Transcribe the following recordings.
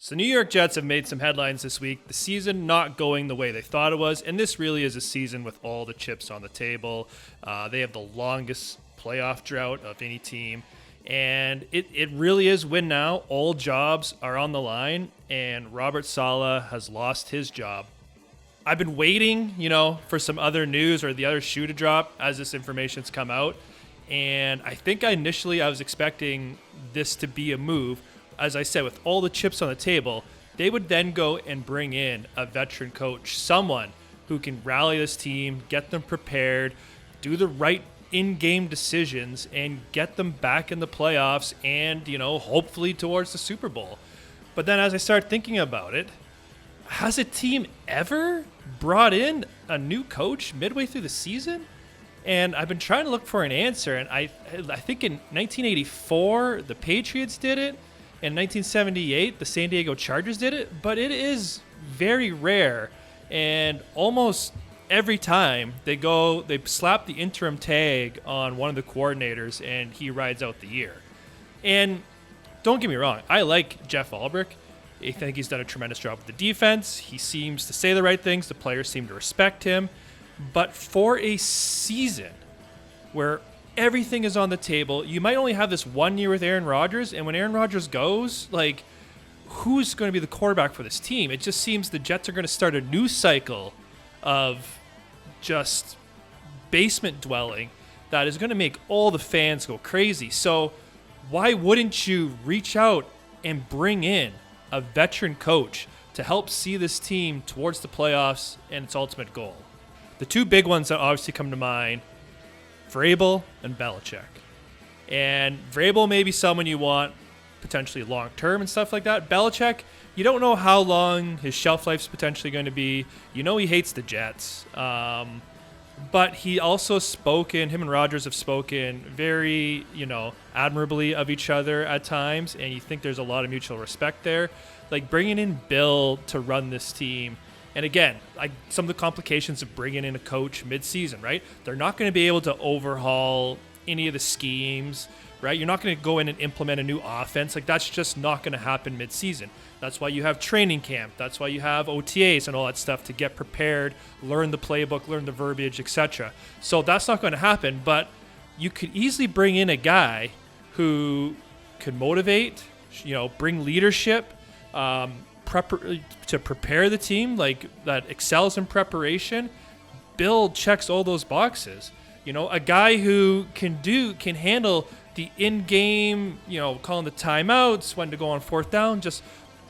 So New York Jets have made some headlines this week. The season not going the way they thought it was, and this really is a season with all the chips on the table. They have the longest playoff drought of any team, and it really is win now. All jobs are on the line, and Robert Saleh has lost his job. I've been waiting, for some other news or the other shoe to drop as this information's come out, and I think I was expecting this to be a move. As I said, with all the chips on the table, they would then go and bring in a veteran coach, someone who can rally this team, get them prepared, do the right in-game decisions, and get them back in the playoffs and, hopefully towards the Super Bowl. But then as I start thinking about it, has a team ever brought in a new coach midway through the season? And I've been trying to look for an answer, and I think in 1984, the Patriots did it. In 1978, the San Diego Chargers did it, but it is very rare. And almost every time they slap the interim tag on one of the coordinators and he rides out the year. And don't get me wrong, I like Jeff Ulbrich. I think he's done a tremendous job with the defense. He seems to say the right things. The players seem to respect him. But for a season where everything is on the table, you might only have this 1 year with Aaron Rodgers, and when Aaron Rodgers goes, who's going to be the quarterback for this team? It just seems the Jets are going to start a new cycle of just basement dwelling that is going to make all the fans go crazy. So why wouldn't you reach out and bring in a veteran coach to help see this team towards the playoffs and its ultimate goal? The two big ones that obviously come to mind, Vrabel and Belichick. And Vrabel may be someone you want potentially long-term and stuff like that. Belichick, you don't know how long his shelf life's potentially going to be. He hates the Jets. But he also him and Rodgers have spoken very, admirably of each other at times, and you think there's a lot of mutual respect there. Like bringing in Bill to run this team. And again, some of the complications of bringing in a coach mid-season, right? They're not going to be able to overhaul any of the schemes, right? You're not going to go in and implement a new offense. That's just not going to happen mid-season. That's why you have training camp. That's why you have OTAs and all that stuff to get prepared, learn the playbook, learn the verbiage, etc. So that's not going to happen, but you could easily bring in a guy who could motivate, bring leadership, to prepare the team that excels in preparation. Bill checks all those boxes. A guy who can handle the in-game, calling the timeouts, when to go on fourth down, just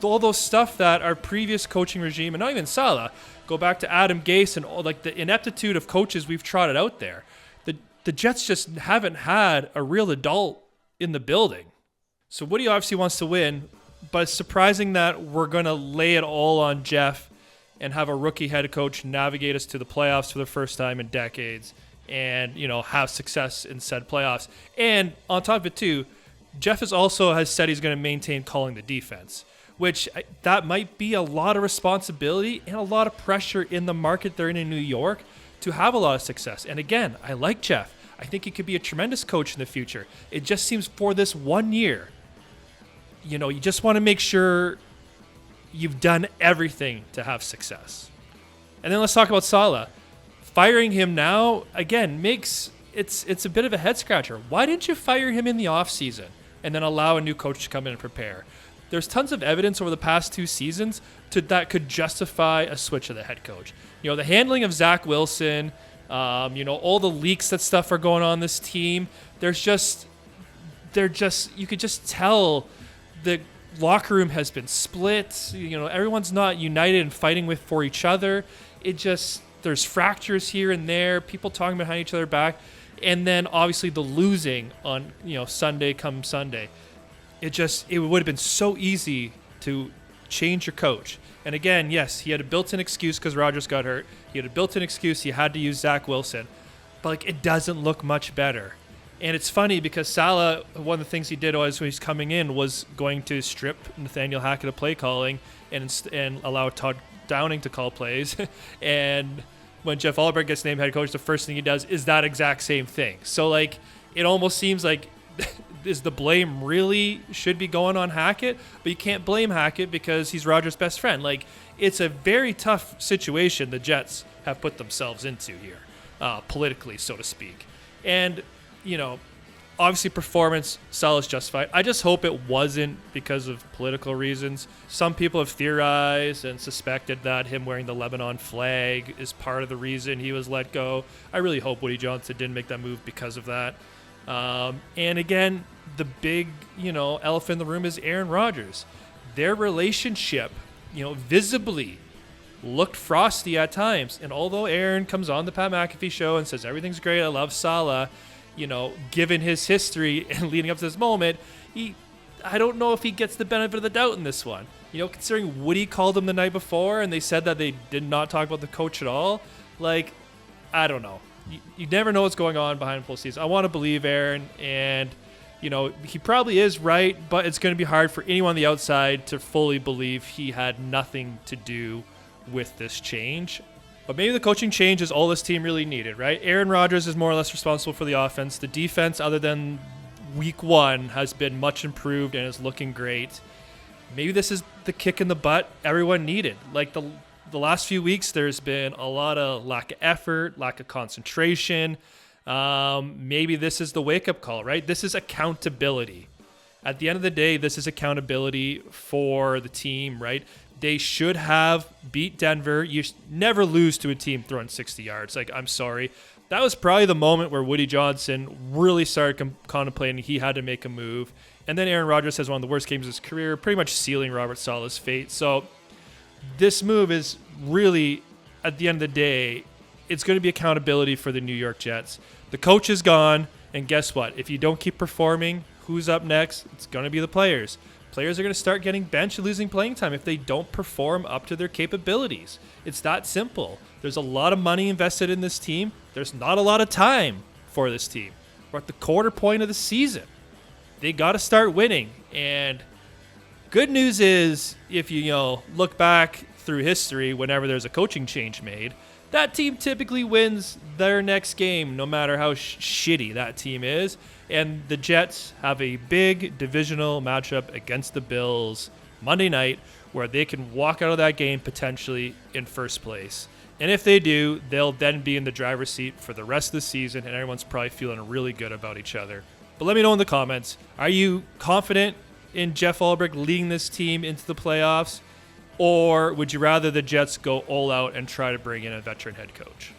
all those stuff that our previous coaching regime, and not even Saleh, go back to Adam Gase and all the ineptitude of coaches we've trotted out there. The Jets just haven't had a real adult in the building. So Woody obviously wants to win, but it's surprising that we're going to lay it all on Jeff and have a rookie head coach navigate us to the playoffs for the first time in decades and, have success in said playoffs. And on top of it, too, Jeff has said he's going to maintain calling the defense, which that might be a lot of responsibility and a lot of pressure in the market they're in New York to have a lot of success. And again, I like Jeff. I think he could be a tremendous coach in the future. It just seems for this 1 year, you just want to make sure you've done everything to have success. And then let's talk about Saleh. Firing him now, again, it's a bit of a head scratcher. Why didn't you fire him in the offseason and then allow a new coach to come in and prepare? There's tons of evidence over the past 2 seasons that could justify a switch of the head coach. The handling of Zach Wilson, all the leaks that stuff are going on this team. You could just tell the locker room has been split. Everyone's not united and fighting for each other. There's fractures here and there, people talking behind each other back. And then obviously the losing on, Sunday. It would have been so easy to change your coach. And again, yes, he had a built-in excuse because Rodgers got hurt. He had a built-in excuse he had to use Zach Wilson. But it doesn't look much better. And it's funny because Saleh, one of the things he did when he's coming in was going to strip Nathaniel Hackett of play calling and allow Todd Downing to call plays. And when Jeff Ulbrich gets named head coach, the first thing he does is that exact same thing. So it almost seems like is the blame really should be going on Hackett? But you can't blame Hackett because he's Rodgers' best friend. Like, it's a very tough situation the Jets have put themselves into here, politically, so to speak. And, obviously performance, Saleh's justified. I just hope it wasn't because of political reasons. Some people have theorized and suspected that him wearing the Lebanon flag is part of the reason he was let go. I really hope Woody Johnson didn't make that move because of that. And again, the big, elephant in the room is Aaron Rodgers. Their relationship, visibly looked frosty at times. And although Aaron comes on the Pat McAfee show and says everything's great, I love Saleh, given his history and leading up to this moment, I don't know if he gets the benefit of the doubt in this one. Considering Woody called him the night before and they said that they did not talk about the coach at all, I don't know. You never know what's going on behind full season. I want to believe Aaron, and he probably is right, but it's going to be hard for anyone on the outside to fully believe he had nothing to do with this change. But maybe the coaching change is all this team really needed, right? Aaron Rodgers is more or less responsible for the offense. The defense, other than week 1, has been much improved and is looking great. Maybe this is the kick in the butt everyone needed. The last few weeks, there's been a lot of lack of effort, lack of concentration. Maybe this is the wake-up call, right? This is accountability. At the end of the day, this is accountability for the team, right? They should have beat Denver. You never lose to a team throwing 60 yards. I'm sorry. That was probably the moment where Woody Johnson really started contemplating he had to make a move. And then Aaron Rodgers has one of the worst games of his career, pretty much sealing Robert Saleh's fate. So this move is really, at the end of the day, it's going to be accountability for the New York Jets. The coach is gone, and guess what? If you don't keep performing, who's up next? It's going to be the players. Players are going to start getting benched and losing playing time if they don't perform up to their capabilities. It's that simple. There's a lot of money invested in this team. There's not a lot of time for this team. We're at the quarter point of the season. They got to start winning. And good news is, if you look back through history, whenever there's a coaching change made, that team typically wins their next game, no matter how shitty that team is. And the Jets have a big divisional matchup against the Bills Monday night where they can walk out of that game potentially in first place. And if they do, they'll then be in the driver's seat for the rest of the season, and everyone's probably feeling really good about each other. But let me know in the comments, are you confident in Jeff Ulbrich leading this team into the playoffs? Or would you rather the Jets go all out and try to bring in a veteran head coach?